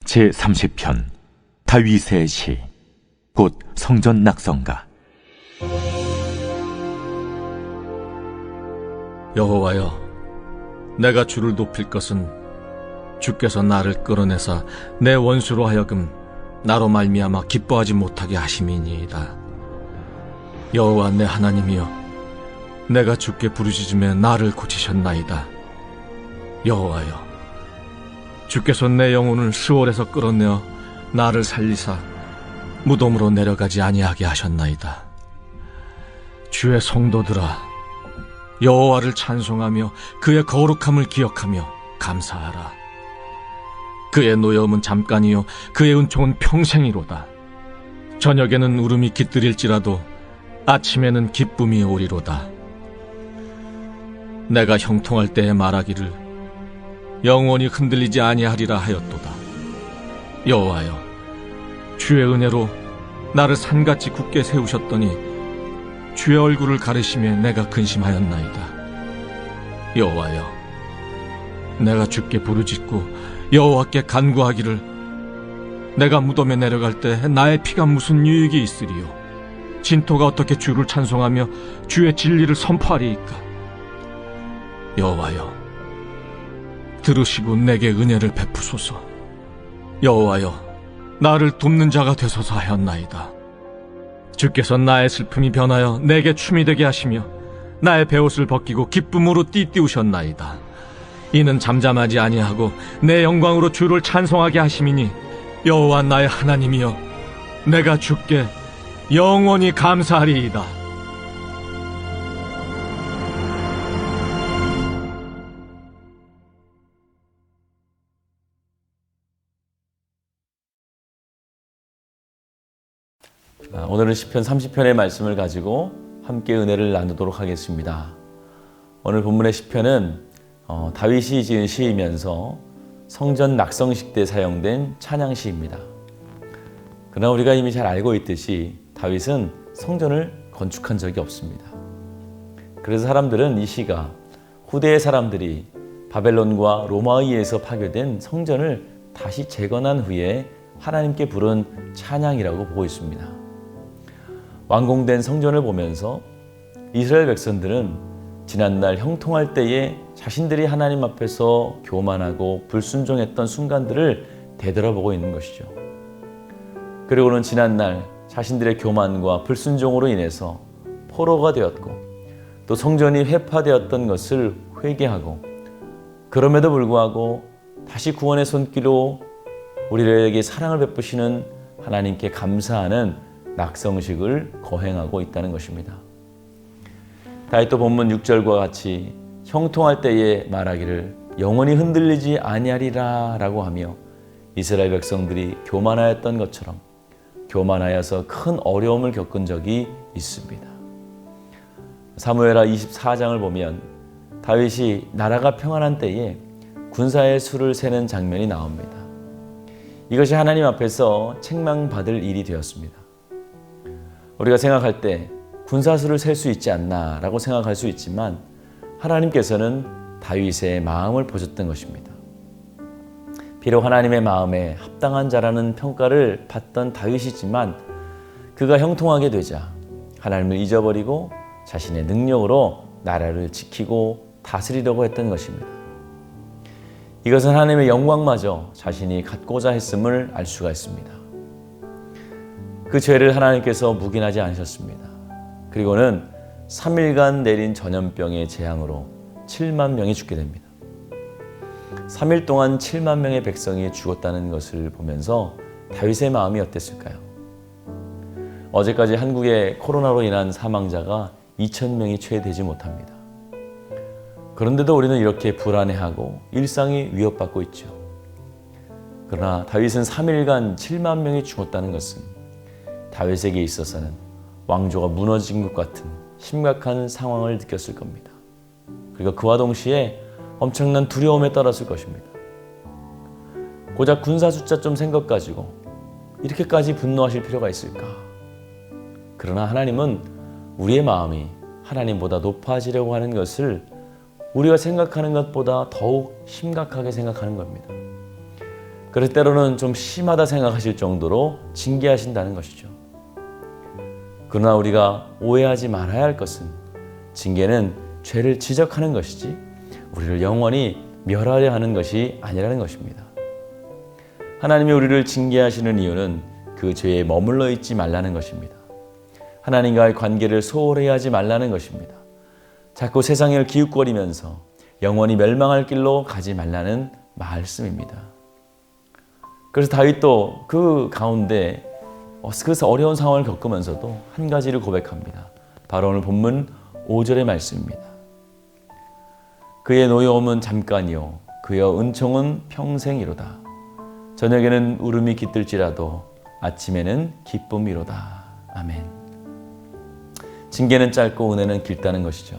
제30편 다윗의 시, 곧 성전 낙성가. 여호와여, 내가 주를 높일 것은 주께서 나를 끌어내사 내 원수로 하여금 나로 말미암아 기뻐하지 못하게 하심이니이다. 여호와 내 하나님이여, 내가 주께 부르짖음에 나를 고치셨나이다. 여호와여, 주께서 내 영혼을 스올에서 끌어내어 나를 살리사 무덤으로 내려가지 아니하게 하셨나이다. 주의 성도들아, 여호와를 찬송하며 그의 거룩함을 기억하며 감사하라. 그의 노여움은 잠깐이요 그의 은총은 평생이로다. 저녁에는 울음이 깃들일지라도 아침에는 기쁨이 오리로다. 내가 형통할 때에 말하기를 영원히 흔들리지 아니하리라 하였도다. 여호와여, 주의 은혜로 나를 산같이 굳게 세우셨더니 주의 얼굴을 가리심에 내가 근심하였나이다. 여호와여, 내가 주께 부르짖고 여호와께 간구하기를 내가 무덤에 내려갈 때 나의 피가 무슨 유익이 있으리요? 진토가 어떻게 주를 찬송하며 주의 진리를 선포하리이까? 여호와여, 들으시고 내게 은혜를 베푸소서. 여호와여, 나를 돕는 자가 되소서 하였나이다. 주께서 나의 슬픔이 변하여 내게 춤이 되게 하시며 나의 베옷을 벗기고 기쁨으로 띠띠우셨나이다. 이는 잠잠하지 아니하고 내 영광으로 주를 찬송하게 하심이니 여호와 나의 하나님이여, 내가 주께 영원히 감사하리이다. 오늘은 시편 30편의 말씀을 가지고 함께 은혜를 나누도록 하겠습니다. 오늘 본문의 시편은 다윗이 지은 시이면서 성전 낙성식 때 사용된 찬양시입니다. 그러나 우리가 이미 잘 알고 있듯이 다윗은 성전을 건축한 적이 없습니다. 그래서 사람들은 이 시가 후대의 사람들이 바벨론과 로마에 의해서 파괴된 성전을 다시 재건한 후에 하나님께 부른 찬양이라고 보고 있습니다. 완공된 성전을 보면서 이스라엘 백성들은 지난날 형통할 때에 자신들이 하나님 앞에서 교만하고 불순종했던 순간들을 되돌아보고 있는 것이죠. 그리고는 지난날 자신들의 교만과 불순종으로 인해서 포로가 되었고 또 성전이 회파되었던 것을 회개하고, 그럼에도 불구하고 다시 구원의 손길로 우리에게 사랑을 베푸시는 하나님께 감사하는 낙성식을 거행하고 있다는 것입니다. 다윗도 본문 6절과 같이 형통할 때에 말하기를 영원히 흔들리지 아니하리라 라고 하며 이스라엘 백성들이 교만하였던 것처럼 교만하여서 큰 어려움을 겪은 적이 있습니다. 사무엘하 24장을 보면 다윗이 나라가 평안한 때에 군사의 수를 세는 장면이 나옵니다. 이것이 하나님 앞에서 책망받을 일이 되었습니다. 우리가 생각할 때 군사수를 셀 수 있지 않나 라고 생각할 수 있지만 하나님께서는 다윗의 마음을 보셨던 것입니다. 비록 하나님의 마음에 합당한 자라는 평가를 받던 다윗이지만 그가 형통하게 되자 하나님을 잊어버리고 자신의 능력으로 나라를 지키고 다스리려고 했던 것입니다. 이것은 하나님의 영광마저 자신이 갖고자 했음을 알 수가 있습니다. 그 죄를 하나님께서 묵인하지 않으셨습니다. 그리고는 3일간 내린 전염병의 재앙으로 7만 명이 죽게 됩니다. 3일 동안 7만 명의 백성이 죽었다는 것을 보면서 다윗의 마음이 어땠을까요? 어제까지 한국의 코로나로 인한 사망자가 2,000명이 채 되지 못합니다. 그런데도 우리는 이렇게 불안해하고 일상이 위협받고 있죠. 그러나 다윗은 3일간 7만 명이 죽었다는 것은 다윗에게 있어서는 왕조가 무너진 것 같은 심각한 상황을 느꼈을 겁니다. 그리고 그와 동시에 엄청난 두려움에 떨었을 것입니다. 고작 군사 숫자 좀 센 것 가지고 이렇게까지 분노하실 필요가 있을까? 그러나 하나님은 우리의 마음이 하나님보다 높아지려고 하는 것을 우리가 생각하는 것보다 더욱 심각하게 생각하는 겁니다. 그래서 때로는 좀 심하다 생각하실 정도로 징계하신다는 것이죠. 그러나 우리가 오해하지 말아야 할 것은 징계는 죄를 지적하는 것이지 우리를 영원히 멸하려 하는 것이 아니라는 것입니다. 하나님이 우리를 징계하시는 이유는 그 죄에 머물러 있지 말라는 것입니다. 하나님과의 관계를 소홀히 하지 말라는 것입니다. 자꾸 세상을 기웃거리면서 영원히 멸망할 길로 가지 말라는 말씀입니다. 그래서 다윗도 그 가운데 그래서 어려운 상황을 겪으면서도 한 가지를 고백합니다. 바로 오늘 본문 5절의 말씀입니다. 그의 노여움은 잠깐이요 그의 은총은 평생이로다. 저녁에는 울음이 깃들지라도 아침에는 기쁨이로다. 아멘. 징계는 짧고 은혜는 길다는 것이죠.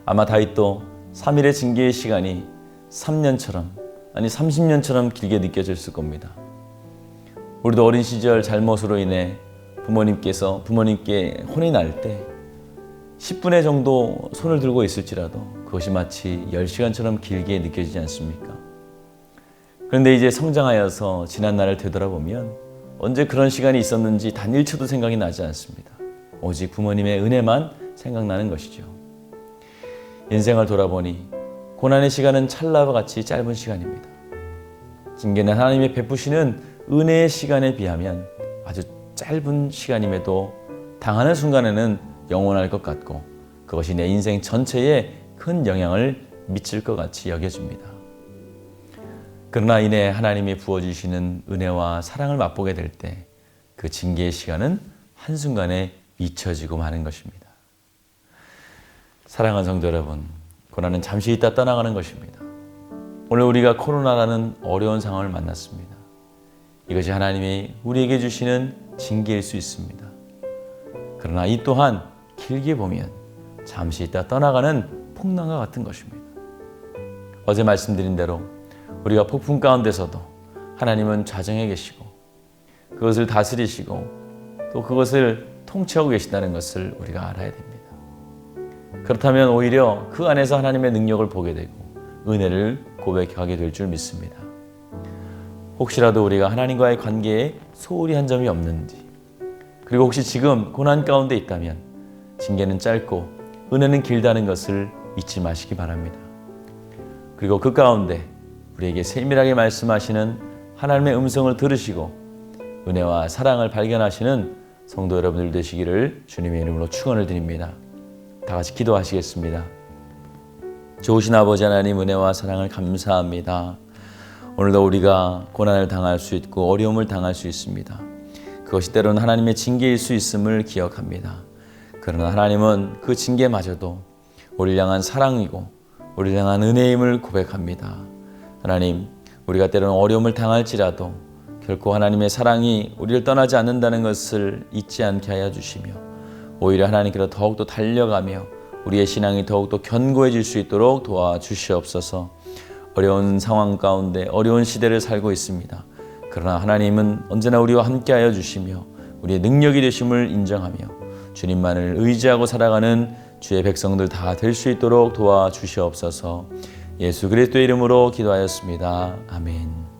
아마 다윗도 3일의 징계의 시간이 3년처럼 아니 30년처럼 길게 느껴졌을 겁니다. 우리도 어린 시절 잘못으로 인해 부모님께 혼이 날 때 10분의 정도 손을 들고 있을지라도 그것이 마치 10시간처럼 길게 느껴지지 않습니까? 그런데 이제 성장하여서 지난 날을 되돌아보면 언제 그런 시간이 있었는지 단 1초도 생각이 나지 않습니다. 오직 부모님의 은혜만 생각나는 것이죠. 인생을 돌아보니 고난의 시간은 찰나와 같이 짧은 시간입니다. 징계는 하나님의 베푸시는 은혜의 시간에 비하면 아주 짧은 시간임에도 당하는 순간에는 영원할 것 같고 그것이 내 인생 전체에 큰 영향을 미칠 것 같이 여겨집니다. 그러나 이내 하나님이 부어주시는 은혜와 사랑을 맛보게 될 때 그 징계의 시간은 한순간에 잊혀지고 마는 것입니다. 사랑하는 성도 여러분, 고난은 잠시 있다 떠나가는 것입니다. 오늘 우리가 코로나라는 어려운 상황을 만났습니다. 이것이 하나님이 우리에게 주시는 징계일 수 있습니다. 그러나 이 또한 길게 보면 잠시 있다 떠나가는 풍랑과 같은 것입니다. 어제 말씀드린 대로 우리가 폭풍 가운데서도 하나님은 좌정에 계시고 그것을 다스리시고 또 그것을 통치하고 계신다는 것을 우리가 알아야 됩니다. 그렇다면 오히려 그 안에서 하나님의 능력을 보게 되고 은혜를 고백하게 될 줄 믿습니다. 혹시라도 우리가 하나님과의 관계에 소홀히 한 점이 없는지, 그리고 혹시 지금 고난 가운데 있다면 징계는 짧고 은혜는 길다는 것을 잊지 마시기 바랍니다. 그리고 그 가운데 우리에게 세밀하게 말씀하시는 하나님의 음성을 들으시고 은혜와 사랑을 발견하시는 성도 여러분들 되시기를 주님의 이름으로 축원을 드립니다. 다 같이 기도하시겠습니다. 좋으신 아버지 하나님, 은혜와 사랑을 감사합니다. 오늘도 우리가 고난을 당할 수 있고 어려움을 당할 수 있습니다. 그것이 때로는 하나님의 징계일 수 있음을 기억합니다. 그러나 하나님은 그 징계마저도 우리를 향한 사랑이고 우리를 향한 은혜임을 고백합니다. 하나님, 우리가 때로는 어려움을 당할지라도 결코 하나님의 사랑이 우리를 떠나지 않는다는 것을 잊지 않게 하여 주시며 오히려 하나님께로 더욱더 달려가며 우리의 신앙이 더욱더 견고해질 수 있도록 도와주시옵소서. 어려운 상황 가운데 어려운 시대를 살고 있습니다. 그러나 하나님은 언제나 우리와 함께하여 주시며 우리의 능력이 되심을 인정하며 주님만을 의지하고 살아가는 주의 백성들 다 될 수 있도록 도와주시옵소서. 예수 그리스도의 이름으로 기도하였습니다. 아멘.